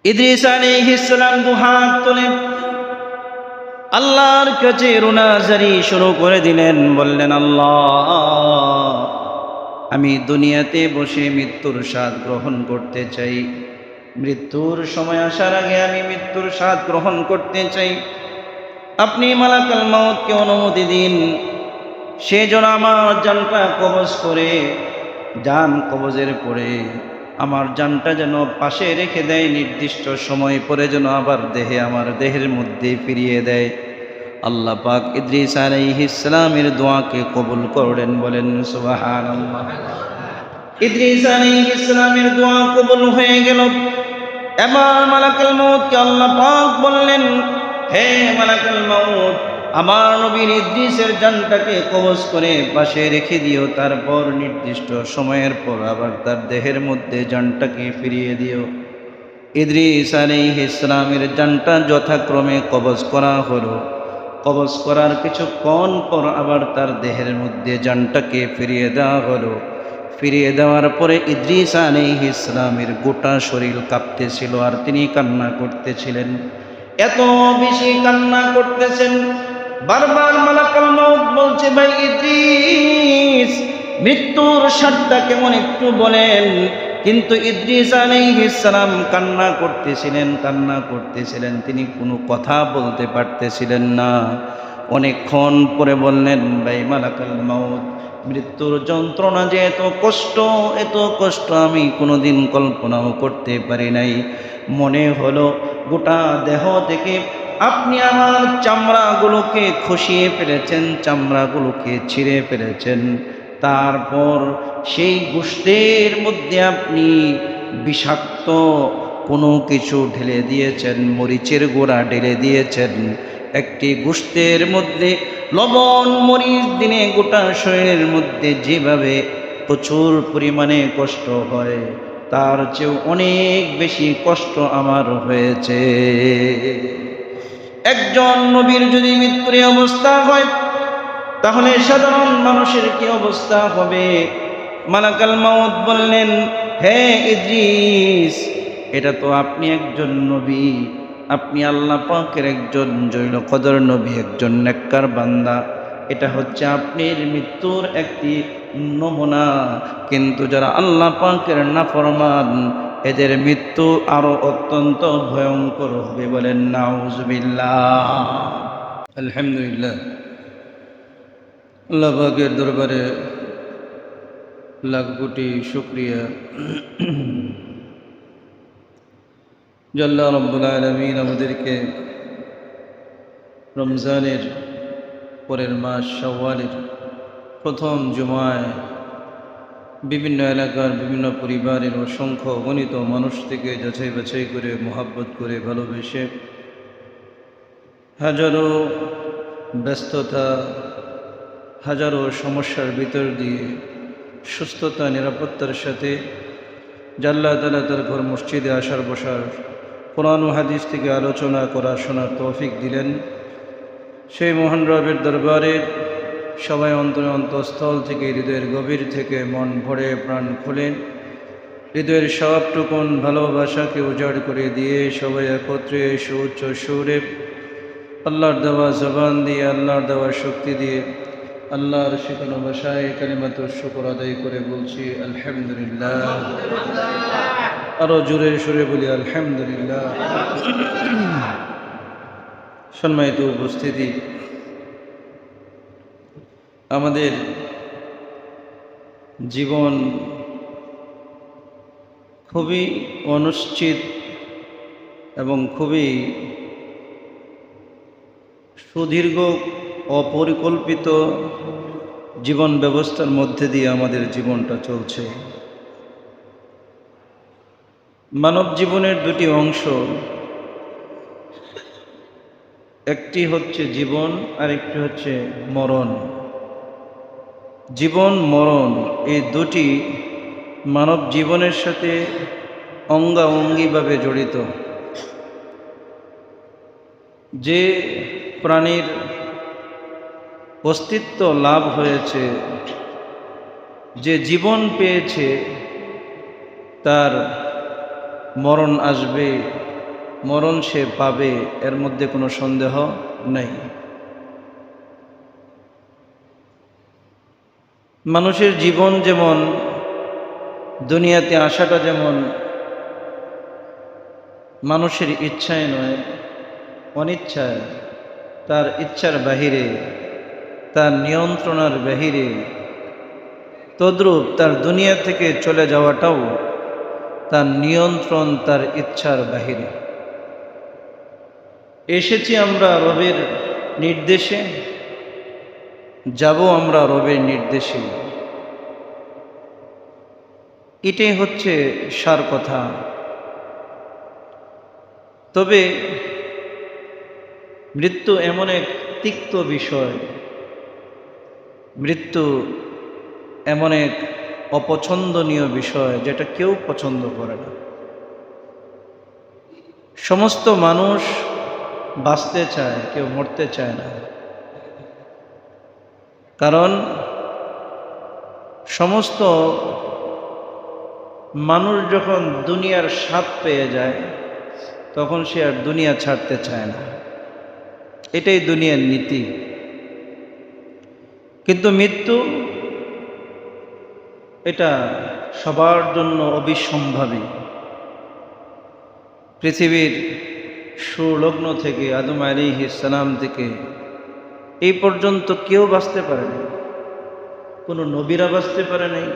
ইদ্রিস আলাইহিস সালাম দুহাত তুলে আল্লাহর কাছে রুনাজারি শুরু করে দিলেন। বললেন, আল্লাহ, আমি দুনিয়াতে বসে মৃত্যুর স্বাদ গ্রহণ করতে চাই। মৃত্যুর সময় আসার আগে আমি মৃত্যুর স্বাদ গ্রহণ করতে চাই। আপনি মালাকুল মউতকে অনুমতি দিন, সে যেন আমার জানটা কবজ করে, জান কবজের পরে আমার জানটা যেন পাশে রেখে দেয়, নির্দিষ্ট সময় পরে যেন আবার আমার দেহের মধ্যে ফিরিয়ে দেয়। আল্লাহ পাক ইদ্রিস আলাইহিস সালামের দোয়াকে কবুল করলেন। বলেন সুবহানাল্লাহ। ইদ্রিস আলাইহিস সালামের দোয়া কবুল হয়ে গেল। এবার মালাকুল মউতকে আল্লাহ পাক বললেন, হে মালাকুল মউত, আমার নবীর ইদ্রিসের জানটাকে কবজ করে পাশে রেখে দিও, তারপর নির্দিষ্ট সময়ের পর আবার তার দেহের মধ্যে জানটাকে ফিরিয়ে দিও। ইদ্রিস আলাইহিস সালামের জানটা যথাক্রমে কবজ করা হলো। কবজ করার কিছুক্ষণ পর আবার তার দেহের মধ্যে জানটাকে ফিরিয়ে দেওয়া হলো। ফিরিয়ে দেওয়ার পরে ইদ্রিস আলাইহিস সালামের গোটা শরীর কাঁপতেছিল আর তিনি কান্না করতেছিলেন। এত বেশি কান্না করতেছেন, বারবার মালাকুল মউত বলছে, ভাই ইদ্রিস, মৃত্যুর স্বাদটা কেমন একটু বলেন। কিন্তু ইদ্রিস আলাইহিস সালাম কান্না করতেছিলেন, তিনি কোনো কথা বলতে পারতেছিলেন না। অনেকক্ষণ পরে বললেন, ভাই মালাকুল মউত, মৃত্যুর যন্ত্রণা যে এত কষ্ট আমি কোনোদিন কল্পনাও করতে পারি নাই। মনে হলো গোটা দেহ থেকে আপনি আমার চামড়াগুলোকে খসিয়ে ফেলেছেন, চামড়াগুলোকে ছিঁড়ে ফেলেছেন, তারপর সেই গোশতের মধ্যে আপনি বিষাক্ত কোনো কিছু ঢেলে দিয়েছেন, মরিচের গুঁড়া ঢেলে দিয়েছেন। একটি গোশতের মধ্যে লবণ মরিচ দিনে গোটা শরীরের মধ্যে যেভাবে প্রচুর পরিমাণে কষ্ট হয়, তার চেয়েও অনেক বেশি কষ্ট আমার হয়েছে। একজন নবীর যদি মৃত্যুর অবস্থা হয়, তাহলে সাধারণ মানুষের কি অবস্থা হবে? মালাকুল মউত বললেন, হে ইদ্রিস, এটা তো আপনি একজন নবী, আপনি আল্লাহ পাকের একজন জৈল কদর নবী, একজন নেককার বান্দা। এটা হচ্ছে আপনার মৃত্যুর একটি নমুনা। কিন্তু যারা আল্লাহ পাকের নাফরমান, এদের মৃত্যু আরো অত্যন্ত ভয়ঙ্কর হবে। বলেন নাউজুবিল্লাহ। আলহামদুলিল্লাহ, আল্লাহ পাকের দরবারে লাখ কোটি শুকরিয়া যে আল্লাহ রাব্বুল আলামিন আমাদেরকে রমজানের পরের মাস শাওয়ালের প্রথম জুমায় বিভিন্ন এলাকার বিভিন্ন পরিবারের অসংখ্য গণিত মানুষ থেকে যাচাই বাছাই করে, মোহাব্বত করে, ভালোবেসে, হাজারো ব্যস্ততা, হাজারো সমস্যার ভিতর দিয়ে সুস্থতা, নিরাপত্তার সাথে আল্লাহ তাআলা তার ঘর মসজিদে আসার বসার, কোরআন ও হাদিস থেকে আলোচনা করা শোনার তৌফিক দিলেন, সেই মহান রবের দরবারে সবাই অন্তঃস্থল থেকে, হৃদয়ের গভীর থেকে, মন ভরে প্রাণ খুলে, হৃদয়ের সবটুকুন ভালোবাসাকে উজাড় করে দিয়ে সবাই একত্রে সুউচ্চ সুরে আল্লাহর দেওয়া জবান দিয়ে, আল্লাহর দেওয়া শক্তি দিয়ে, আল্লাহর শেখানো ভাষায় কালিমাতুশ শুকর আদায় করে বলছি আলহামদুলিল্লাহ। আরো জোরে সুরে বলি আলহামদুলিল্লাহ। সম্মানিত উপস্থিতি, আমাদের জীবন খুবই অনিশ্চিত এবং খুবই সুদীর্ঘ অপরিকল্পিত জীবন ব্যবস্থার মধ্যে দিয়ে আমাদের জীবনটা চলছে। মানব জীবনের দুটি অংশ, একটি হচ্ছে জীবন আর একটি হচ্ছে মরণ। জীবন মরণ এই দুটি মানব জীবনের সাথে অঙ্গাঅঙ্গিভাবে জড়িত। যে প্রাণীর অস্তিত্ব লাভ হয়েছে, যে জীবন পেয়েছে, তার মরণ আসবে, মরণ সে পাবে, এর মধ্যে কোনো সন্দেহ নেই। মানুষের জীবন যেমন, দুনিয়াতে আসাটা যেমন মানুষের ইচ্ছায় নয়, অনিচ্ছায়, তার ইচ্ছার বাহিরে, তার নিয়ন্ত্রণের বাহিরে, তদ্রূপ তার দুনিয়া থেকে চলে যাওয়াটাও তার নিয়ন্ত্রণ, তার ইচ্ছার বাহিরে। এসেছি আমরা রবের নির্দেশে, যাব আমরা রবের নির্দেশে। এটাই হচ্ছে সার কথা। তবে মৃত্যু এমন এক তিক্ত বিষয়, মৃত্যু এমন এক অপছন্দনীয় বিষয় যেটা কেউ পছন্দ করে না। সমস্ত মানুষ বাঁচতে চায়, কেউ মরতে চায় না। কারণ সমস্ত মানুষ যখন দুনিয়ার স্বাদ পেয়ে যায়, তখন সে আর দুনিয়া ছাড়তে চায় না। এটাই দুনিয়ার নীতি। কিন্তু মৃত্যু এটা সবার জন্য অবিসম্ভাবী। পৃথিবীর সুলগ্ন থেকে, আদম আলাইহিস সালাম থেকে এই পর্যন্ত কেউ বাঁচতে পারে না। কোনো নবীরা বাঁচতে পারে নাই,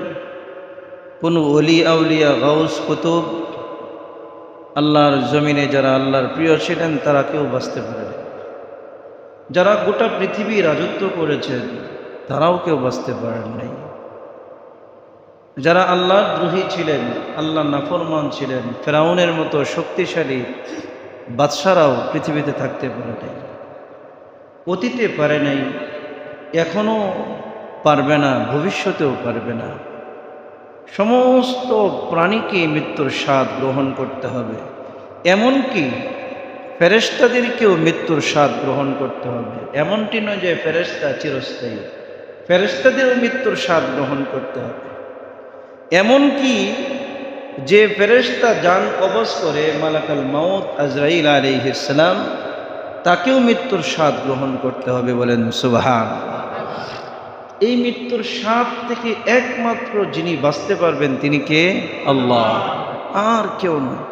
কোনো ওলি আউলিয়া গাউস কুতুব, আল্লাহর জমিনে যারা আল্লাহর প্রিয় ছিলেন তারা কেউ বাঁচতে পারে না। যারা গোটা পৃথিবী রাজত্ব করেছেন তারাও কেউ বাঁচতে পারেন নাই। যারা আল্লাহর দ্রোহী ছিলেন, আল্লাহ নাফরমান ছিলেন, ফেরাউনের মতো শক্তিশালী বাদশারাও পৃথিবীতে থাকতে পারে নাই, অতীতে পারে নাই, এখনও পারবে না, ভবিষ্যতেও পারবে না। সমস্ত প্রাণীকে মৃত্যুর স্বাদ গ্রহণ করতে হবে। এমনকি ফেরেশতাদেরকেও মৃত্যুর স্বাদ গ্রহণ করতে হবে। এমনটি নয় যে ফেরেশতা চিরস্থায়ী, ফেরেশতাদেরও মৃত্যুর স্বাদ গ্রহণ করতে হবে। এমনকি যে ফেরেশতা জান কবজ করে, মালাকাল মাউত আজরাইল আলাইহিস সালাম, তাকেও মৃত্যুর স্বাদ গ্রহণ করতে হবে। বলেন সুবহান। এই মৃত্যুর স্বাদ থেকে একমাত্র যিনি বাঁচতে পারবেন তিনি কে? আল্লাহ, আর কেউ নয়।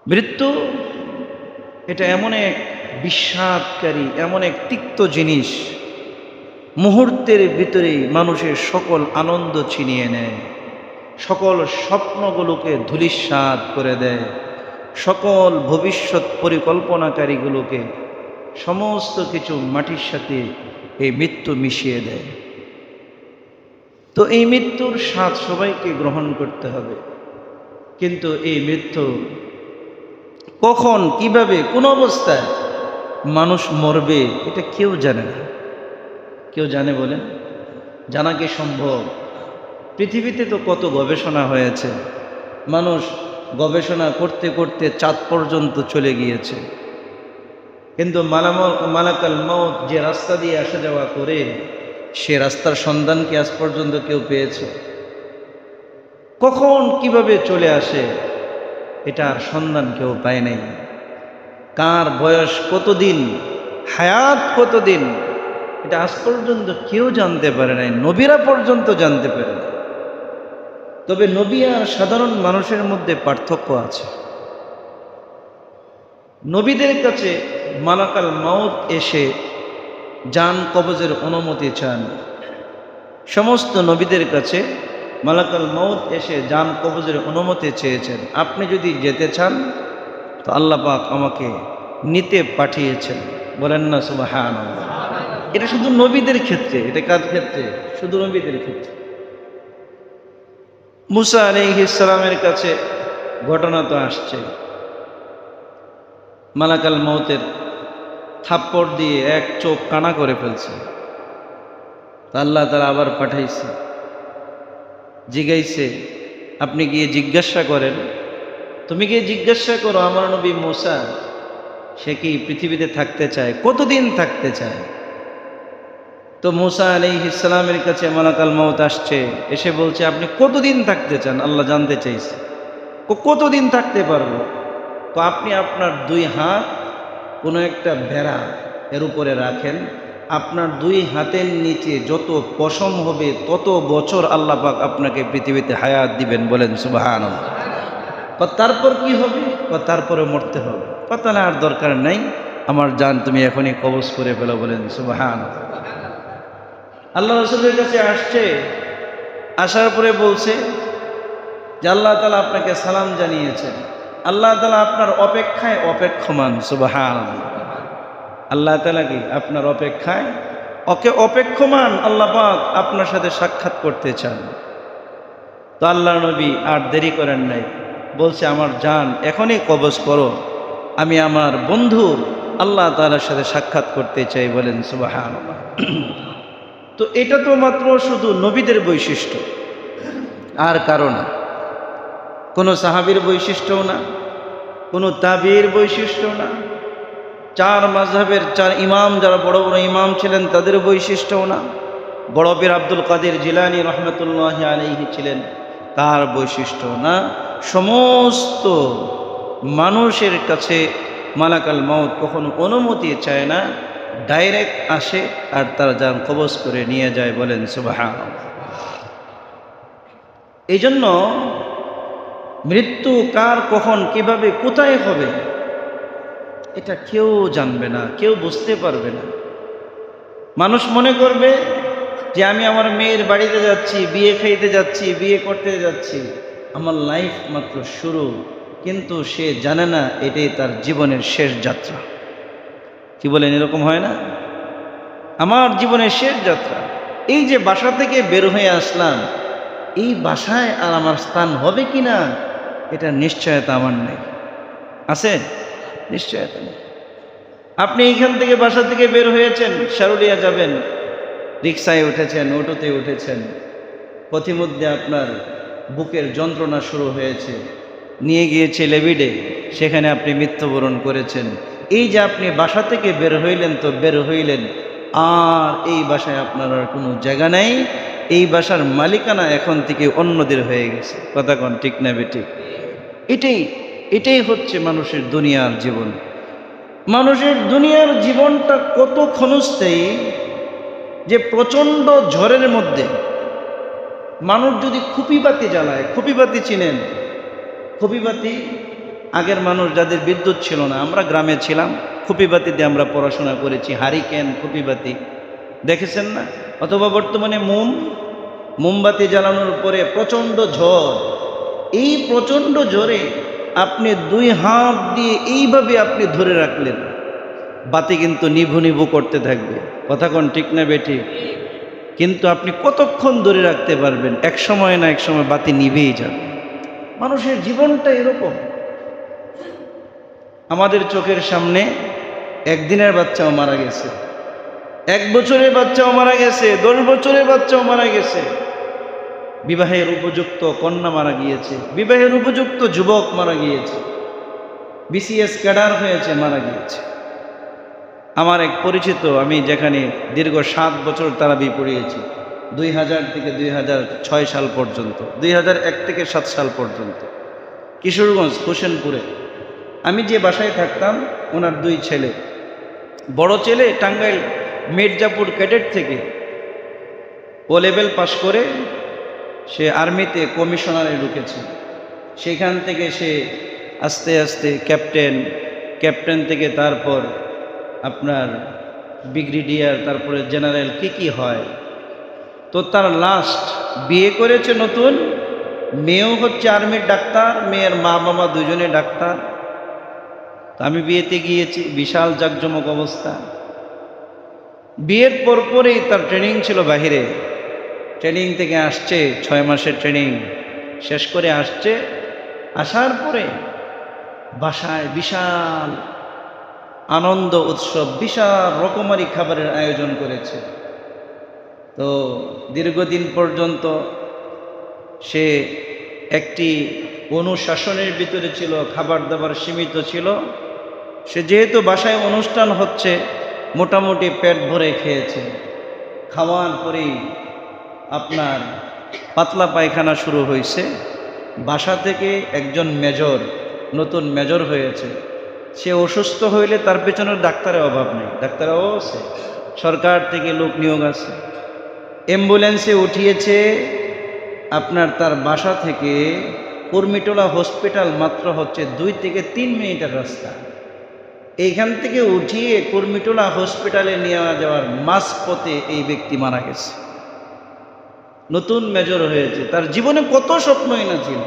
মৃত্যু এটা এমন এক বিষাদকারী, এমন এক তিক্ত জিনিস, মুহূর্তের ভিতরেই মানুষের সকল আনন্দ ছিনিয়ে নেয়, সকল স্বপ্নগুলোকে ধূলিসাৎ করে দেয়, সকল ভবিষ্যৎ পরিকল্পনাকারীগুলোকে সমস্ত কিছু মাটির সাথে এই মৃত্যু মিশিয়ে দেয়। তো এই মৃত্যুর স্বাদ সবাইকে গ্রহণ করতে হবে। কিন্তু এই মৃত্যু কখন, কিভাবে, কোন অবস্থায় মানুষ মরবে এটা কেউ জানে না। কেউ জানে বলেন? জানা কি সম্ভব? পৃথিবীতে তো কত গবেষণা হয়েছে, মানুষ গবেষণা করতে করতে চাঁদ পর্যন্ত চলে গিয়েছে, কিন্তু মালাকাল মাউত যে রাস্তা দিয়ে আসা যাওয়া করে, সে রাস্তার সন্ধান কি আজ পর্যন্ত কেউ পেয়েছে? কখন কিভাবে চলে আসে এটার সন্ধান কেউ পায় নাই। কার বয়স কতদিন, হায়াত কতদিন, এটা আজ পর্যন্ত কেউ জানতে পারে নাই, নবীরা পর্যন্ত জানতে পারে না। তবে নবী আর সাধারণ মানুষের মধ্যে পার্থক্য আছে। নবীদের কাছে মালাকাল মাউত এসে জান কবজের অনুমতি চান। সমস্ত নবীদের কাছে মালাকাল মাউত এসে জান কবজের অনুমতি চেয়েছেন। আপনি যদি যেতে চান তো আল্লাহ পাক আমাকে নিতে পাঠিয়েছেন। বলেন না সুবহানাল্লাহ। এটা শুধু নবীদের ক্ষেত্রে। এটা কার ক্ষেত্রে? শুধু নবীদের ক্ষেত্রে। মুসা আলাইহিস সালামের কাছে ঘটনা তো আসছে, মালাকাল মাউতের থাপ্পড় দিয়ে এক চোখ কানা করে ফেলছে। আল্লাহ তাআলা আবার পাঠাইছে, জিগাইছে, আপনি গিয়ে জিজ্ঞাসা করেন, তুমি গিয়ে জিজ্ঞাসা করো আমার নবী মুসা, সে কি পৃথিবীতে থাকতে চায়, কতদিন থাকতে চায়। তো মুসা আলাইহিস সালামের কাছে মালাকাল মাউত আসছে, এসে বলছে আপনি কতদিন থাকতে চান। আল্লাহ জানতে চাইছে কতদিন থাকতে পারবো। তো আপনি আপনার দুই হাত কোনো একটা বেড়া এর উপরে রাখেন, আপনার দুই হাতের নিচে যত পশম হবে তত বছর আল্লাহ পাক আপনাকে পৃথিবীতে হায়াত দিবেন। বলেন সুবহানাল্লাহ। তারপর কি হবে? তারপরে মরতে হবে। কথা না আর দরকার নাই, আমার জান তুমি এখনই কবজ করে ফেলো। বলেন সুবহানাল্লাহ। আল্লাহ রাসূলের কাছে আসছে, আসার পরে বলছে যে আল্লাহ তাআলা আপনাকে সালাম জানিয়েছেন, আল্লাহ তাআলা আপনার অপেক্ষায় অপেক্ষমান। সুবহানাল্লাহ। আল্লাহ তাআলা কি আপনার অপেক্ষায় অপেক্ষমান? আল্লাহ পাক আপনার সাথে সাক্ষাৎ করতে চান। তো আল্লাহ নবী আর দেরি করেন নাই, বলছে আমার জান এখনই কবজ করো, আমি আমার বন্ধু আল্লাহ তাআলার সাথে সাক্ষাৎ করতে চাই। বলেন সুবহানাল্লাহ। তো এটা তো মাত্র শুধু নবীদের বৈশিষ্ট্য, আর কারো না, কোনো সাহাবীর বৈশিষ্ট্যও না, কোনো তাবির বৈশিষ্ট্য না, চার মাযহাবের চার ইমাম যারা বড় বড় ইমাম ছিলেন তাদের বৈশিষ্ট্যও না, বড় পীর আব্দুল কাদের জিলানী রহমতুল্লাহি আলাইহি ছিলেন তার বৈশিষ্ট্য না। সমস্ত মানুষের কাছে মালাকাল মাউত কখনো অনুমতি চায় না, ডাইরেক্ট আসে আর তারা জান কবজ করে নিয়ে যায়। বলেন সুবহানাল্লাহ। এই জন্য মৃত্যু কার কখন কিভাবে কোথায় হবে এটা কেউ জানবে না, কেউ বুঝতে পারবে না। মানুষ মনে করবে যে আমি আমার মেয়ের বাড়িতে যাচ্ছি, বিয়ে খাইতে যাচ্ছি, বিয়ে করতে যাচ্ছি, আমার লাইফ মাত্র শুরু, কিন্তু সে জানে না এটাই তার জীবনের শেষ যাত্রা। কি বলেন, এরকম হয় না? আমার জীবনের শেষ যাত্রা, এই যে বাসা থেকে বের হয়ে আসলাম, এই বাসায় আর আমার স্থান হবে কি না এটা নিশ্চয়তা আমার নেই। আছে? নিশ্চয়তা নেই। আপনি এইখান থেকে বাসা থেকে বের হয়েছেন, শারুলিয়া যাবেন, রিক্সায় উঠেছেন, অটোতে উঠেছেন, পথিমধ্যে আপনার বুকের যন্ত্রণা শুরু হয়েছে, নিয়ে গিয়েছে লেবিডে, সেখানে আপনি মৃত্যুবরণ করেছেন। এই যে আপনি বাসা থেকে বের হইলেন, তো বের হইলেন, আর এই বাসায় আপনার আর কোনো জায়গা নাই, এই বাসার মালিকানা এখন থেকে অন্যদের হয়ে গেছে। কথা কোন ঠিক না বেঠিক? এটাই হচ্ছে মানুষের দুনিয়ার জীবন। মানুষের দুনিয়ার জীবনটা কত ক্ষণস্থায়ী যে প্রচণ্ড ঝড়ের মধ্যে মানুষ যদি খুপিবাতি জ্বালায়, খুপিবাতি চিনেন? খুপিবাতি আগের মানুষ যাদের বিদ্যুৎ ছিল না, আমরা গ্রামে ছিলাম, খুপিবাতিতে আমরা পড়াশোনা করেছি, হারিকেন, খুপিবাতি দেখেছেন না? অথবা বর্তমানে মোমবাতি জ্বালানোর পরে প্রচণ্ড ঝড়, এই প্রচণ্ড ঝড়ে আপনি দুই হাত দিয়ে এইভাবে আপনি ধরে রাখলেন, বাতি কিন্তু নিভু নিভু করতে থাকবে। কথা কোন ঠিক না বেঠিক? কিন্তু আপনি কতক্ষণ ধরে রাখতে পারবেন? এক সময় না এক সময় বাতি নিভেই যাবে। মানুষের জীবনটা এরকম। আমাদের চোখের সামনে একদিনের বাচ্চাও মারা গেছে, 1 বছরের বাচ্চাও মারা গেছে, 10 বছরের বাচ্চাও মারা গেছে, বিবাহের উপযুক্ত কন্যা মারা গিয়েছে, বিবাহের উপযুক্ত যুবক মারা গিয়েছে, বিসিএস ক্যাডার হয়েছে, মারা গিয়েছে। আমার এক পরিচিত, আমি যেখানে দীর্ঘ 7 বছর তারাবি পড়িয়েছি, 2000 থেকে 2006 সাল পর্যন্ত, 2001 থেকে 7 সাল পর্যন্ত, কিশোরগঞ্জ হোসেনপুরে আমি যে বাসায় থাকতাম, ওনার 2 ছেলে, বড় ছেলে টাঙ্গাইল মির্জাপুর ক্যাডেট থেকে ও লেভেল পাশ করে সে আর্মিতে কমিশনারে ঢুকেছে, সেখান থেকে সে আস্তে আস্তে ক্যাপ্টেন থেকে তারপর আপনার ব্রিগেডিয়ার, তারপরে জেনারেল, কি হয়। তো তার লাস্ট বিয়ে করেছে নতুন, মেয়েও হচ্ছে আর্মির ডাক্তার, মেয়ের মা বাবা দুজনে ডাক্তার। আমি বিয়েতে গিয়েছি, বিশাল জাঁকজমক অবস্থা। বিয়ের পরপরেই তার ট্রেনিং ছিল বাহিরে, ট্রেনিং থেকে আসছে, 6 মাসের ট্রেনিং শেষ করে আসছে, আসার পরে বাসায় বিশাল আনন্দ উৎসব, বিশাল রকমারি খাবারের আয়োজন করেছে। তো দীর্ঘদিন পর্যন্ত সে একটি অনুশাসনের ভিতরে ছিল, খাবার দাবার সীমিত ছিল। সে যেহেতু বাসায় অনুষ্ঠান হচ্ছে, মোটামুটি পেট ভরে খেয়েছে। খাওয়ার পরেই আপনার পাতলা পায়খানা শুরু হয়েছে। বাসা থেকে একজন মেজর নতুন মেজর হয়েছে, সে অসুস্থ হইলে তার পেছনের ডাক্তারের অভাব নেই, ডাক্তারও আছে, সরকার থেকে লোক নিয়োগ আছে। অ্যাম্বুলেন্সে উঠিয়েছে আপনার তার বাসা থেকে কুর্মিটোলা হসপিটাল মাত্র হচ্ছে 2 থেকে 3 মিনিটের রাস্তা। এইখান থেকে উঠিয়ে কুর্মিটোলা হসপিটালে নিয়ে যাওয়ার মাঝপথে এই ব্যক্তি মারা গেছে। নতুন মেজর হয়েছে, তার জীবনে কত স্বপ্নই না ছিল,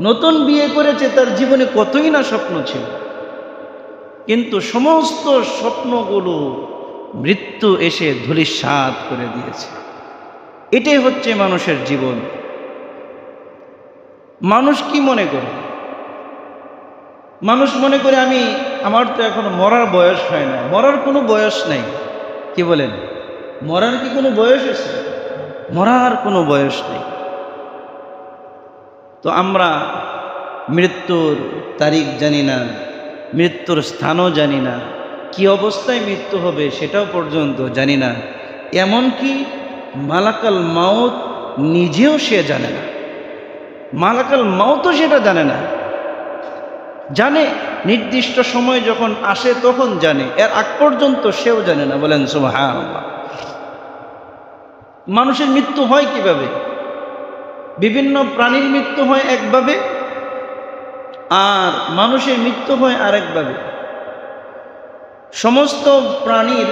নতুন বিয়ে করেছে, তার জীবনে কতই না স্বপ্ন ছিল, কিন্তু সমস্ত স্বপ্নগুলো মৃত্যু এসে ধূলিসাৎ করে দিয়েছে। এটাই হচ্ছে মানুষের জীবন। মানুষ কি মনে করে? মানুষ মনে করে আমার তো এখন মরার বয়স হয় না। মরার কোনো বয়স নাই। কি বলেন? মরার কি কোনো বয়স আছে? মরার কোনো বয়স নেই। তো আমরা মৃত্যুর তারিখ জানি না, মৃত্যুর স্থানও জানি না, কি অবস্থায় মৃত্যু হবে সেটাও পর্যন্ত জানি না। এমনকি মালাকাল মাউত নিজেও সে জানে না, মালাকাল মাউতও সেটা জানে না। জানে নির্দিষ্ট সময় যখন আসে তখন জানে, এর আগ পর্যন্ত সেও জানে না। বলেন সুবহানাল্লাহ। মানুষের মৃত্যু হয় কিভাবে? বিভিন্ন প্রাণীর মৃত্যু হয় একভাবে, আর মানুষের মৃত্যু হয় আরেকভাবে। সমস্ত প্রাণীর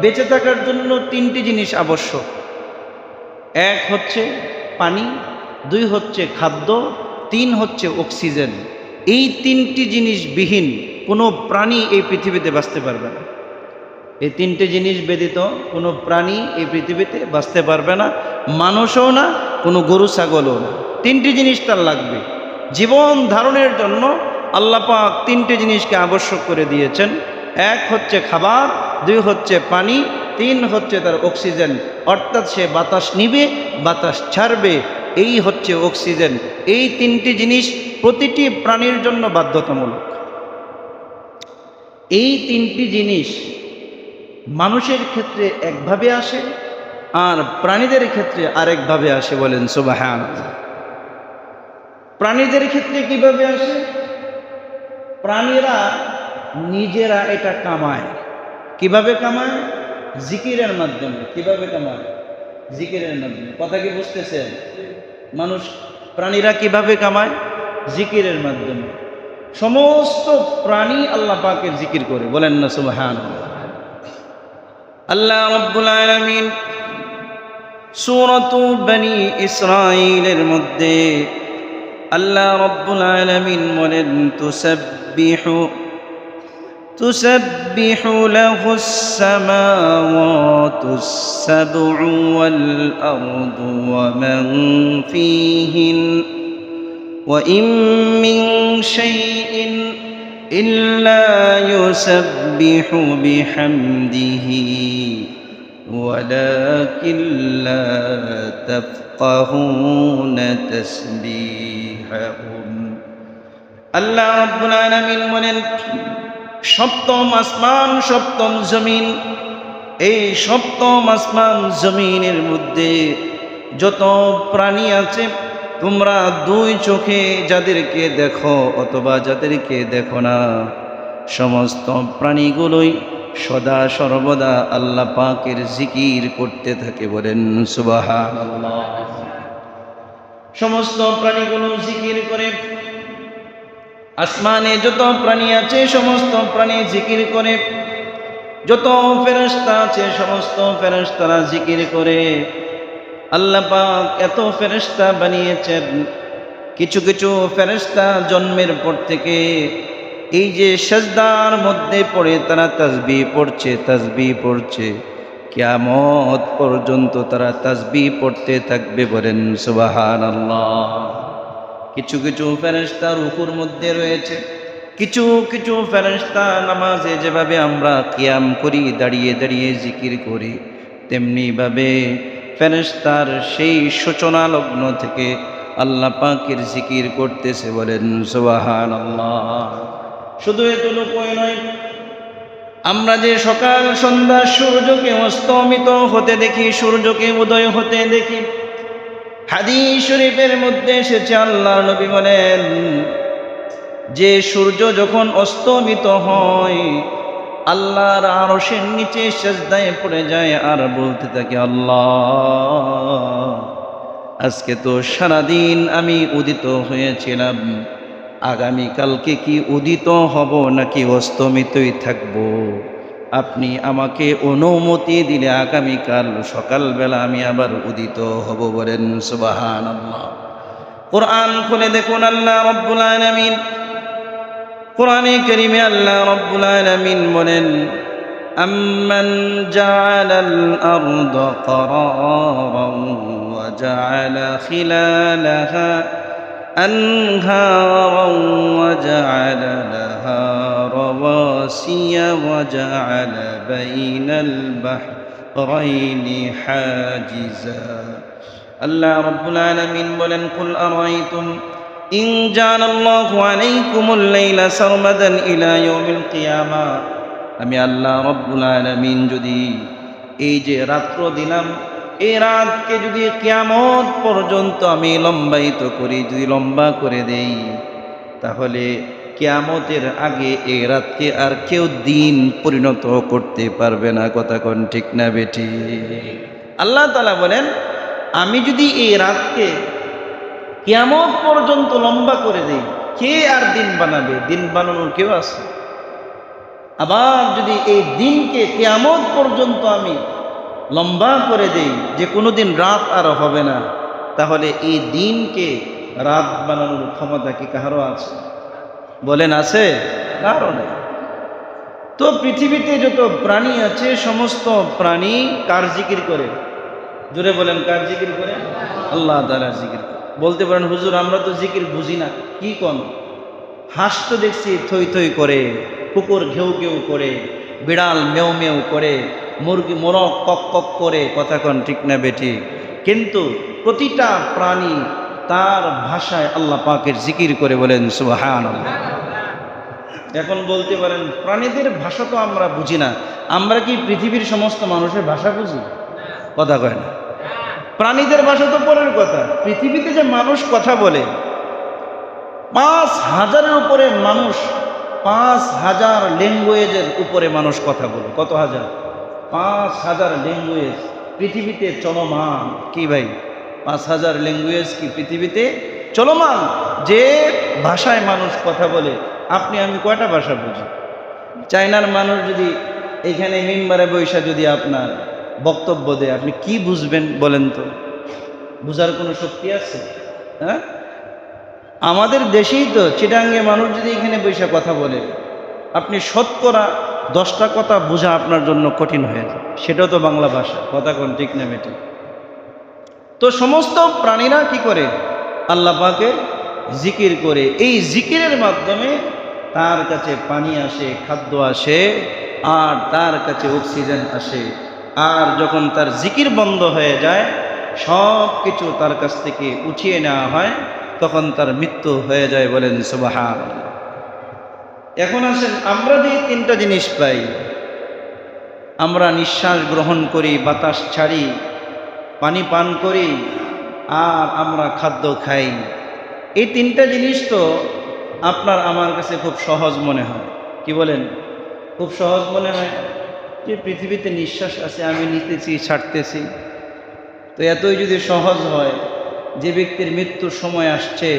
বেঁচে থাকার জন্য 3টি জিনিস আবশ্যক। 1 হচ্ছে পানি, 2 হচ্ছে খাদ্য, 3 হচ্ছে অক্সিজেন। এই 3টি জিনিস বিহীন কোনো প্রাণী এই পৃথিবীতে বাঁচতে পারবে না। এই 3টে জিনিস ব্যতীত কোনো প্রাণী এই পৃথিবীতে বাঁচতে পারবে না, মানুষও না, কোনো গরু ছাগলও না। 3টি জিনিস তার লাগবে। জীবন ধারণের জন্য আল্লাহ পাক 3টে জিনিসকে আবশ্যক করে দিয়েছেন। 1 হচ্ছে খাবার, 2 হচ্ছে পানি, 3 হচ্ছে তার অক্সিজেন। অর্থাৎ সে বাতাস নিবে, বাতাস ছাড়বে, এই হচ্ছে অক্সিজেন। এই 3টি জিনিস প্রতিটি প্রাণীর জন্য বাধ্যতামূলক। এই 3টি জিনিস মানুষের ক্ষেত্রে একভাবে আসে, আর প্রাণীদের ক্ষেত্রে আরেকভাবে আসে। বলেন সুবহানাল্লাহ। প্রাণীদের ক্ষেত্রে কিভাবে আসে? প্রাণীরা নিজেরা এটা কামায়। কিভাবে কামায়? জিকিরের মাধ্যমে। কিভাবে কামায়? জিকিরের মাধ্যমে। কথা কি বুঝতেছেন? প্রাণীরা কিভাবে কামায়? জিকিরের মাধ্যমে। সমস্ত প্রাণী আল্লাহ পাকের জিকির করে। বলেন না সুবহানাল্লাহ। আল্লাহ রাব্বুল আলামিন সূরাতু বনি ইসরাঈলের মধ্যে আল্লাহ রাব্বুল আলামিন বলেন, তুসাব্বিহু লাহুস সামাওয়াতুস সাবউ ওয়াল আরদু ওয়া মান ফীহিন ওয়া ইম মিন শাইইন إلا يسبح بحمده ولكن لا تفقهون تسبيحهم। আল্লাহ রাব্বুল আলামিন বলেন, সপ্তম আসমান, সপ্তম জমিন, এই সপ্তম আসমান জমিনের মধ্যে যত প্রাণী আছে, তোমরা 2 চোখে যাদেরকে দেখো অথবা যাদেরকে দেখো না, সমস্ত প্রাণীগুলোই সদা সর্বদা আল্লাহ পাকের জিকির করতে থাকে। বলেন সুবহানাল্লাহ। সমস্ত প্রাণীগুলো জিকির করে। আসমানে যত প্রাণী আছে সমস্ত প্রাণী জিকির করে, যত ফেরেশতা আছে সমস্ত ফেরেশতারা জিকির করে। আল্লাহ পাক এত ফেরেশতা বানিয়েছেন, কিছু কিছু ফেরেশতা জন্মের পর থেকে এই যে সিজদার মধ্যে পড়ে তারা তাসবিহ পড়ছে, কিয়ামত পর্যন্ত তারা তাসবিহ পড়তে থাকবে। বলেন সুবহানাল্লাহ। কিছু কিছু ফেরেশতা রুকুর মধ্যে রয়েছে, কিছু কিছু ফেরেশতা নামাজে যেভাবে আমরা কিয়াম করি, দাঁড়িয়ে দাঁড়িয়ে জিকির করি, তেমনি ভাবে ফেরেশতার সেই সূচনা লগ্ন থেকে আল্লাহ পাকের জিকির করতেছে। বলেন সুবহানাল্লাহ। শুধু এতটুকুই নয়, আমরা যে সকাল সন্ধ্যা সূর্যকে অস্তমিত হতে দেখি, সূর্যকে উদয় হতে দেখি, হাদিস শরীফের মধ্যে এসেছে আল্লাহর নবী বলেন, যে সূর্য যখন অস্তমিত হয় আল্লাহর আরশের নিচে সিজদায় পড়ে যায় আর বলতে থাকে, আল্লাহ, আজকে তো সারাদিন আমি উদিত হয়েছিলাম, আগামীকালকে কি উদিত হব নাকি অস্তমিতই থাকব? আপনি আমাকে অনুমতি দিলে আগামীকাল সকালবেলা আমি আবার উদিত হব। বলেন সুবহানাল্লাহ। কোরআন খুলে দেখুন, আল্লাহ রাব্বুল আলামিন কোরআনে কারীমে আল্লাহ রাব্বুল আলামিন বলেন, আম্মান জাআলাল আরদা قرارا وجعل خلالها أنهارا وجعل لها رواسي وجعل بين البحرين حاجزا। আল্লাহ রাব্বুল আলামিন বলেন, কুল আরাইতুম ইন জাআলাল্লাহু আলাইকুমুল লাইলা সারমাদান ইলা ইয়াউমিল কিয়ামা। আমি আল্লাহ রাব্বুল আলামিন যদি এই যে রাত্র দিলাম, এই রাতকে যদি কিয়ামত পর্যন্ত আমি লম্বায়িত করি, যদি লম্বা করে দেই, তাহলে কিয়ামতের আগে এই রাতকে আর কেউ দিন পরিণত করতে পারবে না। কথা কোন ঠিক না বেটি? আল্লাহ তাআলা বলেন, আমি যদি এই রাতকে কিয়ামত পর্যন্ত লম্বা করে দেই, কে আর দিন বানাবে? দিন বানানোর কেউ আছে? আবার যদি এই দিনকে কিয়ামত পর্যন্ত আমি লম্বা করে দেই, যে কোনো দিন রাত আর হবে না, তাহলে এই দিনকে রাত বানানোর ক্ষমতা কি কারো আছে? বলেন, আছে? কারো নেই। তো পৃথিবীতে যত প্রাণী আছে, সমস্ত প্রাণী কার জিকির করে? জোরে বলেন, কার জিকির করে? আল্লাহ তাআলার জিকির করে। বলতে পারেন, হুজুর আমরা তো জিকির বুঝি না। কি কোন? হাঁস তো দেখছি থই থই করে, কুকুর ঘেউ ঘেউ করে, বিড়াল মেউ মেউ করে, মুরগি মোরগ কক কক করে। কথা কন ঠিক না বেটি? কিন্তু প্রতিটা প্রাণী তার ভাষায় আল্লাহ পাকের জিকির করে। বলেন সুবহানাল্লাহ। এখন বলতে পারেন, প্রাণীদের ভাষা তো আমরা বুঝি না, আমরা কি পৃথিবীর সমস্ত মানুষের ভাষা বুঝি? কথা কয় না। প্রাণীদের ভাষা তো পরের কথা, পৃথিবীতে যে মানুষ কথা বলে 5,000-এর উপরে মানুষ, 5,000 ল্যাঙ্গুয়েজের উপরে মানুষ কথা বলে। কত হাজার? 5,000 ল্যাঙ্গুয়েজ পৃথিবীতে চলমান। কি ভাই, 5,000 ল্যাঙ্গুয়েজ কি পৃথিবীতে চলমান? যে ভাষায় মানুষ কথা বলে, আপনি আমি কয়টা ভাষা বুঝি? চায়নার মানুষ যদি এখানে মিম্বারে বৈশা যদি আপনার বক্তব্য দেয়, আপনি কি বুঝবেন বলেন তো? বুঝার কোনো শক্তি আছে? হ্যাঁ, আমাদের দেশেই তো চিটাঙ্গে মানুষ যদি এখানে বৈশা কথা বলে, আপনি শতকরা 10টা কথা বোঝা আপনার জন্য কঠিন হয়ে যায়। সেটাও তো বাংলা ভাষা। কথা কোন ঠিক না বেটি? তো সমস্ত প্রাণীরা কি করে? আল্লাহ পাকের জিকির করে। এই জিকিরের মাধ্যমে তার কাছে পানি আসে, খাদ্য আসে, আর তার কাছে অক্সিজেন আসে। আর যখন তার জিকির বন্ধ হয়ে যায়, সব কিছু তার কাছ থেকে উঠিয়ে নেওয়া হয়, তখন তার মৃত্যু হয়ে যায়। বলেন সুবহানাল্লাহ। এখন আসেন, আমরা যে 3টা জিনিস পাই, আমরা নিঃশ্বাস গ্রহণ করি, বাতাস ছাড়ি, পানি পান করি, আর আমরা খাদ্য খাই। এই 3টা জিনিস তো আপনার আমার কাছে খুব সহজ মনে হয়। কি বলেন? খুব সহজ মনে হয় যে পৃথিবীতে নিঃশ্বাস আছে, আমি নিতেছি, ছাড়তেছি। তো এতই যদি সহজ হয়, যে ব্যক্তির মৃত্যুর সময় আসছে,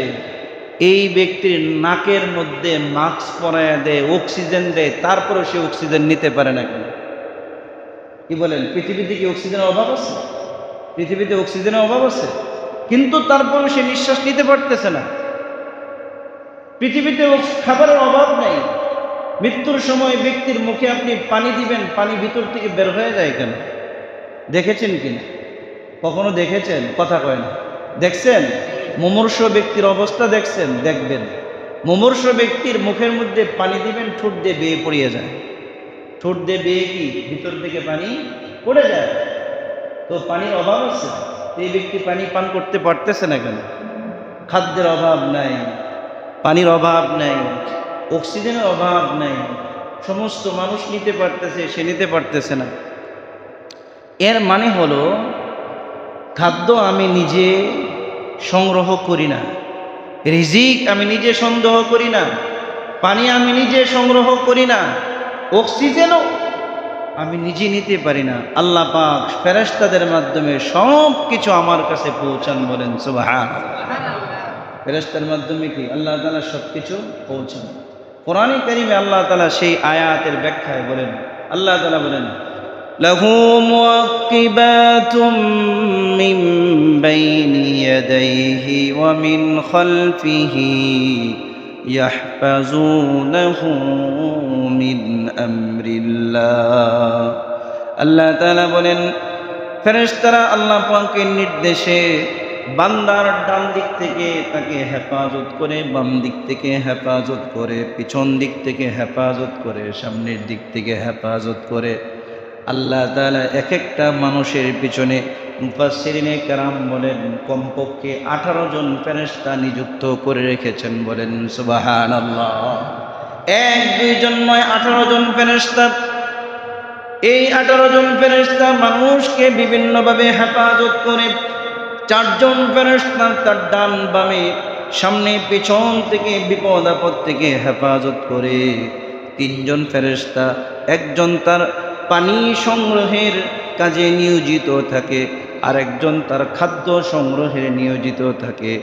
এই ব্যক্তির নাকের মধ্যে মাস্ক পরাইয়া দেয়, অক্সিজেন দেয়, তারপরে সে অক্সিজেন নিতে পারে না কেন? কি বলেন? পৃথিবীতে কি অক্সিজেনের অভাব আছে? পৃথিবীতে অক্সিজেনের অভাব আছে, কিন্তু তারপরে সে নিঃশ্বাস নিতে পারতেছে না। পৃথিবীতে খাবারের অভাব নেই, মৃত্যুর সময় ব্যক্তির মুখে আপনি পানি দিবেন, পানি ভিতর থেকে বের হয়ে যায় কেন? দেখেছেন কিনা? কখনো দেখেছেন? কথা কয় না। দেখছেন? মুমূর্ষ ব্যক্তির অবস্থা দেখছেন? দেখবেন। মুমূর্ষ ব্যক্তির মুখের মধ্যে পানি দিবেন, ঠোঁট দিয়ে বেয়ে পড়িয়ে যায়। ঠোঁট দিয়ে বেয়ে কি ভিতর থেকে পানি পড়ে যায়? তো পানির অভাব আছে, এই ব্যক্তি পানি পান করতে পারতেছে না কেন? খাদ্যের অভাব নাই, পানির অভাব নাই, অক্সিজেনের অভাব নাই, সমস্ত মানুষ নিতে পারতেছে, সে নিতে পারতেছে না। এর মানে হলো, খাদ্য আমি নিজে সংগ্রহ করি না, রিজিক আমি নিজে সংগ্রহ করি না, পানি আমি নিজে সংগ্রহ করি না, অক্সিজেনও আমি নিজে নিতে পারি না। আল্লাহ পাক ফেরেশতাদের মাধ্যমে সব কিছু আমার কাছে পৌঁছান, বলেন সুবহানাল্লাহ। ফেরেশতার মাধ্যমে কি আল্লাহ তাআলা সব কিছু পৌঁছান। কোরআনে কারীমে আল্লাহ তাআলা সেই আয়াতের ব্যাখ্যায় বলেন, আল্লাহ তাআলা বলেন, লাহু মুআক্কিবাতুম মিন বাইনি ইয়াদাইহি ওয়া মিন খালফিহি ইয়াহফাজুনাহু মিন আমরিল্লাহ। আল্লাহ তাআলা বলেন, ফেরেশতারা আল্লাহ পাকের নির্দেশে বান্দার ডান দিক থেকে তাকে হেফাজত করে, বাম দিক থেকে হেফাজত করে, পিছন দিক থেকে হেফাজত করে, সামনের দিক থেকে হেফাজত করে। আল্লাহ তাআলা এক একটা মানুষের পিছনে মুফাসসিরিনে কেরাম বলেন কমপক্ষে 18 জন ফেরেশতা নিযুক্ত করে রেখেছেন, বলেন সুবহানাল্লাহ। 1-2 জন নয়, 18 জন ফেরেশতা। এই 18 জন ফেরেশতা মানুষকে বিভিন্নভাবে হেফাজত করে। 4 জন ফেরেশতা তার ডান বামে সামনে পিছন থেকে বিপদ আপদ থেকে হেফাজত করে। 3 জন ফেরেশতা, একজন তার পানি সংগ্রহের কাজে নিয়োজিত থাকে, আরেকজন তার খাদ্য সংগ্রহে নিয়োজিত থাকে,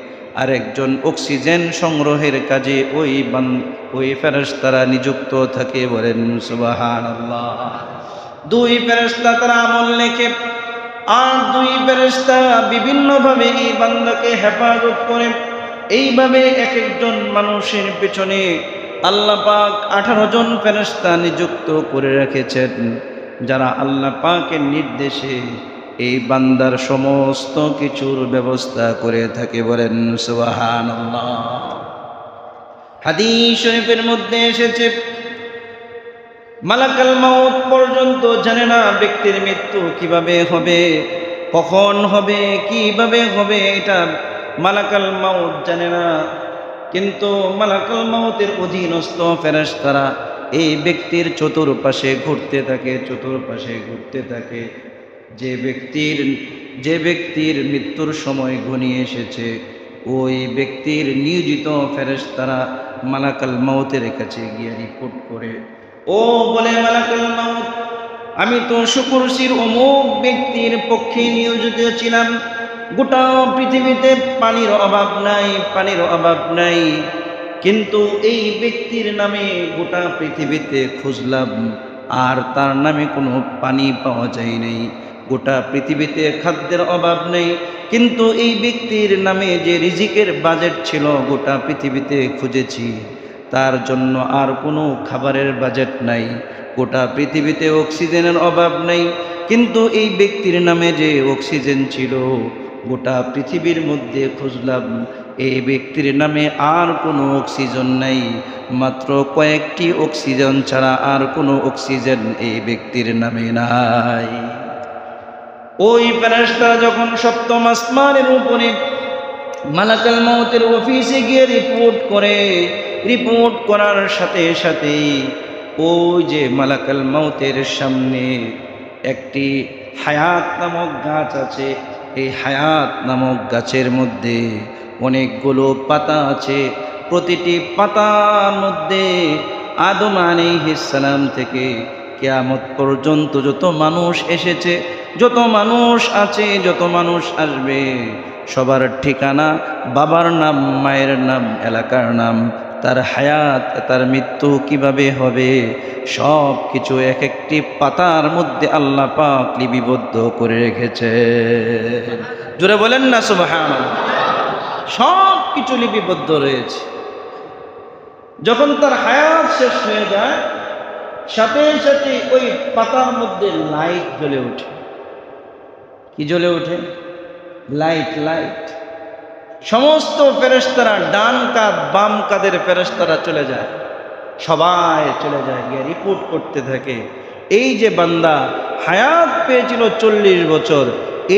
আরেকজন অক্সিজেন সংগ্রহের কাজে ওই ফেরেশতারা নিযুক্ত থাকে, বলেন সুবহানাল্লাহ। 2 ফেরেশতা তারা আমল লেখে, আর 2 ফেরেশতা বিভিন্নভাবে এই বান্দাকে হেফাজত করে। এইভাবে এক একজন মানুষের পেছনে আল্লাহ পাক 18 জন ফেরেশতা নিযুক্ত করে রেখেছেন, যারা আল্লাহ পাকের নির্দেশে এই বান্দার সমস্ত কিছুর ব্যবস্থা করে থাকে, বলেন সুবহানাল্লাহ। হাদিস শরীফের মধ্যে এসেছে, মালাকাল মাউত পর্যন্ত জানে না ব্যক্তির মৃত্যু কিভাবে হবে, কখন হবে, কিভাবে হবে, এটা মালাকাল মাউত জানে না। কিন্তু মালাকাল মাউতের অধীনস্থ ফেরেশতারা এই ব্যক্তির চতুর্পাশে ঘুরতে থাকে, চতুর্পাশে ঘুরতে থাকে। যে ব্যক্তির মৃত্যুর সময় ঘনিয়ে এসেছে, ওই ব্যক্তির নিয়োজিত ফেরেশতারা মালাকাল মাউতের কাছে গিয়ে রিপোর্ট করে, ও বলে মালাকুল মাউত, আমি তো শুকুরশির অমুক ব্যক্তির পক্ষে নিয়োজিত ছিলাম। গোটা পৃথিবীতে পানির অভাব নাই, পানির অভাব নাই, কিন্তু এই ব্যক্তির নামে গোটা পৃথিবীতে খুঁজলাম, আর তার নামে কোনো পানি পাওয়া যায় নাই। গোটা পৃথিবীতে খাদ্যের অভাব নেই, কিন্তু এই ব্যক্তির নামে যে রিজিকের বাজেট ছিল গোটা পৃথিবীতে খুঁজেছি, তার জন্য আর কোনো খাবারের বাজেট নাই। গোটা পৃথিবীতে অক্সিজেনের অভাব নেই, কিন্তু এই ব্যক্তির নামে যে অক্সিজেন ছিল গোটা পৃথিবীর মধ্যে খুঁজলাম, এই ব্যক্তির নামে আর কোনো অক্সিজেন নাই। মাত্র কয়েকটি অক্সিজেন ছাড়া আর কোনো অক্সিজেন এই ব্যক্তির নামে নাই। ওই ফেরেশতা যখন সপ্তম আসমানের উপরে মালাকুল মাউতের অফিসে গিয়ে রিপোর্ট করে, রিপোর্ট করার সাথে সাথেই ওই যে মালাকুল মাউতের সামনে একটি হায়াত নামক গাছ আছে। এই হায়াত নামক গাছের মধ্যে অনেকগুলো পাতা আছে। প্রতিটি পাতার মধ্যে আদম আলাইহিস সালাম থেকে কিয়ামত পর্যন্ত যত মানুষ এসেছে, যত মানুষ আছে, যত মানুষ আসবে, সবার ঠিকানা, বাবার নাম, মায়ের নাম, এলাকার নাম, তার হায়াত, তার মৃত্যু কিভাবে হবে, সব কিছু এক একটি পাতার মধ্যে আল্লাহ পাক লিপিবদ্ধ করে রেখেছে। জোরে বলেন না সুবহানাল্লাহ। সব কিছু লিপিবদ্ধ রয়েছে। যখন তার হায়াত শেষ হয়ে যায়, সাথে সাথে ওই পাতার মধ্যে লাইট জ্বলে ওঠে। কি জ্বলে ওঠে? Light, light. সমস্ত ফেরেশতারা, ডান কাঁধ বাম কাঁধের ফেরেশতারা চলে যায়, সবাই চলে যায়, গিয়ে রিপোর্ট করতে থাকে। এই যে বান্দা হায়াত পেয়েছিল 40 বছর,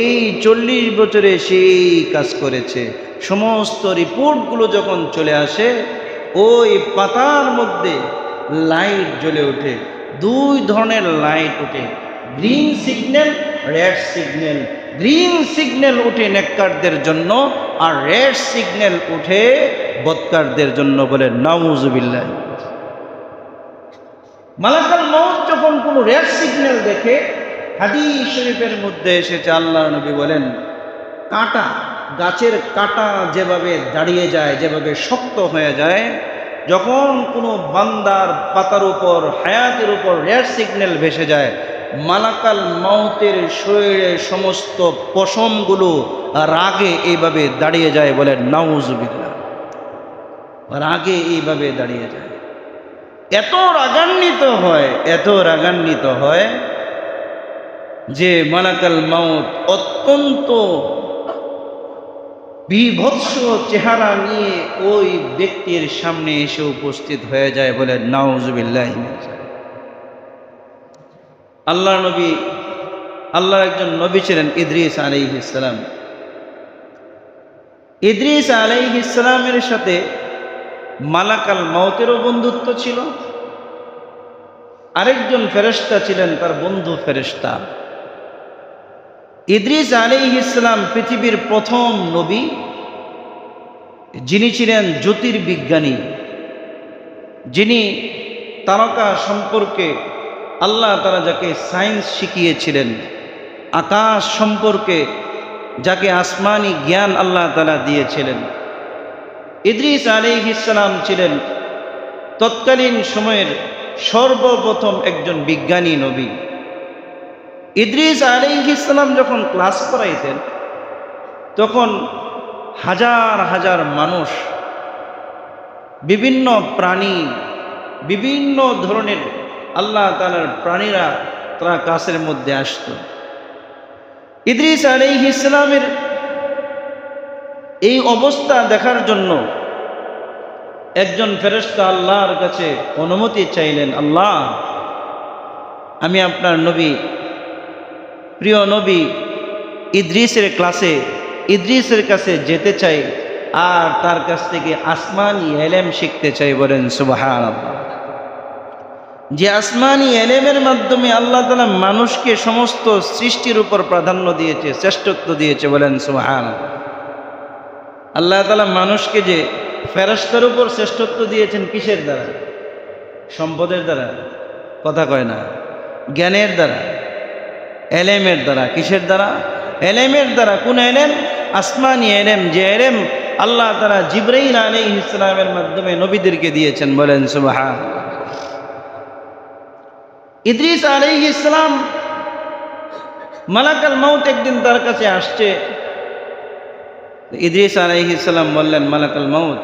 এই 40 বছরে সেই কাজ করেছে। সমস্ত রিপোর্টগুলো যখন চলে আসে, ওই পাতার মধ্যে লাইট জ্বলে ওঠে। 2 ধরনের লাইট ওঠে, green signal, red signal. Green signal উঠে নেককারদের জন্য, আর রেড সিগন্যাল উঠে বদকারদের জন্য, বলে নাউজুবিল্লাহ। মালাকাল মউত যখন কোনো রেড সিগন্যাল দেখে, হাদিস শরীফের মধ্যে এসেছে, আল্লাহর নবী বলেন, কাঁটা, গাছের কাঁটা যেভাবে দাঁড়িয়ে যায়, যেভাবে শক্ত হয়ে যায়, যখন কোনো বান্দার পাতার উপর, হায়াতের উপর রেড সিগন্যাল ভেসে যায়, মালাকাল মউতের শরীরের সমস্ত পশমগুলো রাগে এইভাবে দাঁড়িয়ে যায়। বলেন নাউজুবিল্লাহ। রাগে এইভাবে দাঁড়িয়ে যায়, এত রাগান্বিত হয়, এত রাগান্বিত হয় যে মালাকাল মউত অত্যন্ত বিভৎস চেহারা নিয়ে ওই ব্যক্তির সামনে এসে উপস্থিত হয়ে যায়। বলে নাউজুবিল্লাহ। আল্লাহর নবী, আল্লাহর একজন নবী ছিলেন ইদ্রিস আলাইহিস সালাম। ইদ্রিস আলাইহিস সালামের সাথে মালাকাল মউতেরও বন্ধুত্ব ছিল। আরেকজন ফেরেশতা ছিলেন তার বন্ধু ফেরেশতা। ইদ্রিস আলাইহিস সালাম পৃথিবীর প্রথম নবী, যিনি ছিলেন জ্যোতির্বিজ্ঞানী, যিনি তারকা সম্পর্কে আল্লাহ তাআলা যাকে সায়েন্স শিখিয়েছিলেন, আকাশ সম্পর্কে যাকে আসমানি জ্ঞান আল্লাহ তাআলা দিয়েছিলেন। ইদ্রিস আলাইহিস সালাম ছিলেন তৎকালীন সময়ের সর্বপ্রথম একজন বিজ্ঞানী নবী। ইদ্রিস আলাইহিস সালাম যখন ক্লাস করাইতেন, তখন হাজার হাজার মানুষ, বিভিন্ন প্রাণী, বিভিন্ন ধরনের আল্লাহ তাআলার প্রাণীরা তারা ক্লাসের মধ্যে আসত। ইদ্রিস আলাইহিস সালামের এই অবস্থা দেখার জন্য একজন ফেরেশতা আল্লাহর কাছে অনুমতি চাইলেন, আল্লাহ, আমি আপনার নবী, প্রিয় নবী ইদ্রিসের ক্লাসে, ইদ্রিসের কাছে যেতে চাই আর তার কাছ থেকে আসমানি ইলম শিখতে চাই। বলেন সুবহানাল্লাহ। যে আসমানি ইলমের মাধ্যমে আল্লাহ তাআলা মানুষকে সমস্ত সৃষ্টির উপর প্রাধান্য দিয়েছে, শ্রেষ্ঠত্ব দিয়েছে। বলেন সুবহানাল্লাহ। আল্লাহ তাআলা মানুষকে যে ফেরেশতার উপর শ্রেষ্ঠত্ব দিয়েছেন, কিসের দ্বারা? সম্পদের দ্বারা? কথা কয় না। জ্ঞানের দ্বারা, এলেমের দ্বারা। কিসের দ্বারা? এলেমের দ্বারা। কোন এলেম? আসমানি এলেম, যে এলেম আল্লাহ তাআলা জিবরাইল আলাইহিস সালামের মাধ্যমে নবীদেরকে দিয়েছেন। বলেন সুবহানাল্লাহ। ইদ্রিস আলাইহিস সালাম, মালাকাল মউত একদিন তার কাছে আসছে। ইদ্রিস আলাইহিস সালাম বললেন, মালাকাল মউত,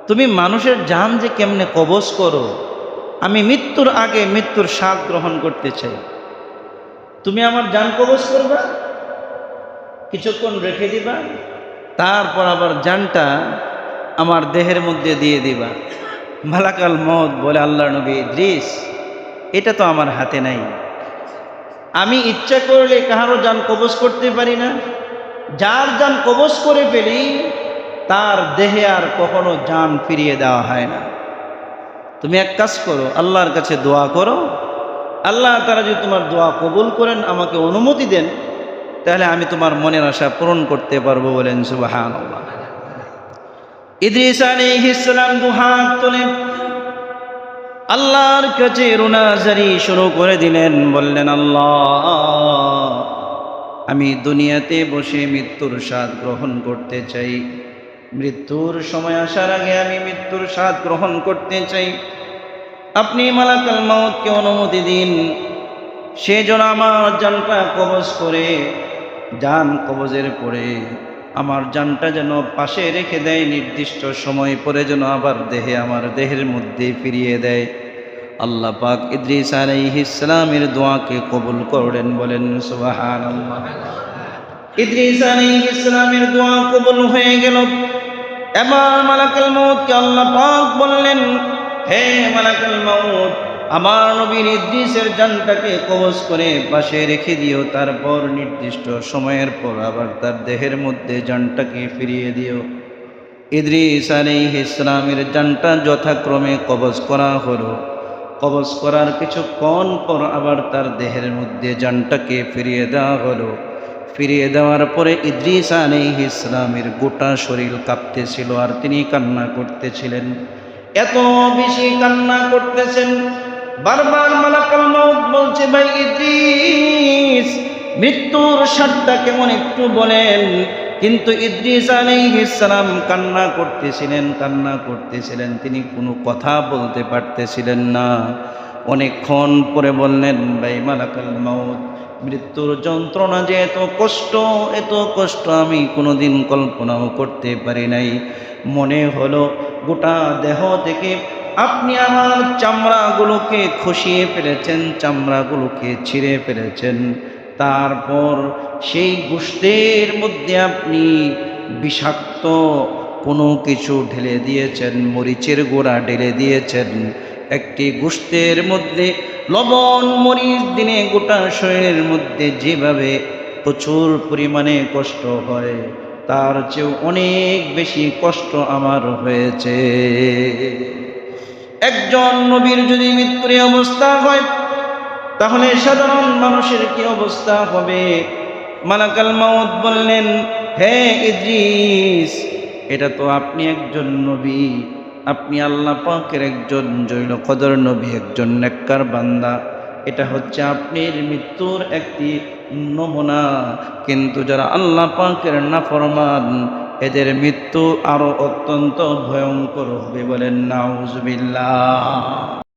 তুমি মানুষের জান যে কেমনে কবজ করো, আমি মৃত্যুর আগে মৃত্যুর স্বাদ গ্রহণ করতে চাই। তুমি আমার জান কবজ করবা, কিছুক্ষণ রেখে দিবা, তারপর আবার জানটা আমার দেহের মধ্যে দিয়ে দিবা। মালাকাল মউত বলে, আল্লাহর নবী ইদ্রিস, এটা তো আমার হাতে নাই। আমি ইচ্ছা করলে কাহারও জান কবজ করতে পারি না। যার জান কবজ করে ফেলি, তার দেহে আর কখনো জান ফিরিয়ে দেওয়া হয় না। তুমি এক কাজ করো, আল্লাহর কাছে দোয়া করো, আল্লাহ তাআলা যদি তোমার দোয়া কবুল করেন, আমাকে অনুমতি দেন, তাহলে আমি তোমার মনের আশা পূরণ করতে পারবো। বলেন সুবহানাল্লাহ। ইদ্রিস আলাইহিস সালাম দুহাত তুলে আল্লাহর কাছে রুনাজারি শুরু করে দিলেন। বললেন, আল্লাহ, আমি দুনিয়াতে বসে মৃত্যুর স্বাদ গ্রহণ করতে চাই। মৃত্যুর সময় আসার আগে আমি মৃত্যুর স্বাদ গ্রহণ করতে চাই। আপনি মালাকাল মউতকে অনুমতি দিন, সে যেন আমার জানটা কবজ করে, জান কবজের পরে আমার জানটা যেন পাশে রেখে দেয়, নির্দিষ্ট সময় পরে যেন আবার দেহে, আমার দেহের মধ্যে ফিরিয়ে দেয়। আল্লাহ পাক ইদ্রিস আলাইহিস সালামের দোয়াকে কবুল করলেন। বলেন সুবহানাল্লাহ। ইদ্রিস আলাইহিস সালামের দোয়া কবুল হয়ে গেল। এবার মালাকুল মউতকে আল্লাহ পাক বললেন, হে মালাকুল মউত, আমার নবীর ইদ্রিসের জানটাকে কবজ করে পাশে রেখে দিও, তারপর নির্দিষ্ট সময়ের পর আবার তার দেহের মধ্যে জানটাকে ফিরিয়ে দিও। ইদ্রিস আলাইহিস সালামের জানটা যথাক্রমে কবজ করা হলো। কবজ করার কিছুক্ষণ পর আবার তার দেহের মধ্যে জানটাকে ফিরিয়ে দেওয়া হলো। ফিরিয়ে দেওয়ার পরে ইদ্রিস আলাইহিস সালামের গোটা শরীর কাঁপতেছিল আর তিনি কান্না করতেছিলেন। এত বেশি কান্না করতেছেন বারবার মালাকুল মউত বলছে, ভাই ইদ্রিস, মৃত্যুর স্বাদটা কেমন একটু বলেন। কিন্তু ইদ্রিস আলাইহিস সালাম কান্না করতেছিলেন, তিনি কোনো কথা বলতে পারতেছিলেন না। অনেকক্ষণ পরে বললেন, ভাই মালাকুল মউত, মৃত্যুর যন্ত্রণা যে এত কষ্ট আমি কোনোদিন কল্পনাও করতে পারি নাই। মনে হলো গোটা দেহ থেকে আপনি আমার চামড়াগুলোকে খসিয়ে ফেলেছেন, চামড়াগুলোকে ছিঁড়ে ফেলেছেন, তারপর সেই গোশতের মধ্যে আপনি বিষাক্ত কোনো কিছু ঢেলে দিয়েছেন, মরিচের গুঁড়া ঢেলে দিয়েছেন। একটি গোশতের মধ্যে লবণ মরিচ দিনে গোটা শরীরের মধ্যে যেভাবে প্রচুর পরিমাণে কষ্ট হয়, তার চেয়েও অনেক বেশি কষ্ট আমার হয়েছে। একজন নবীর যদি মৃত্যুর অবস্থা হয়, তাহলে সাধারণ মানুষের কি অবস্থা হবে? মালাকুল মউত বললেন, হে ইদ্রিস, এটা তো আপনি একজন নবী, আপনি আল্লাহ পাকের একজন জৈল কদর নবী, একজন নেককার বান্দা। এটা হচ্ছে আপনার মৃত্যুর একটি নমুনা। কিন্তু যারা আল্লাহ পাকের নাফরমান, এদের মৃত্যু আরো অত্যন্ত ভয়ঙ্কর হবে। বলেন নাউজুবিল্লাহ।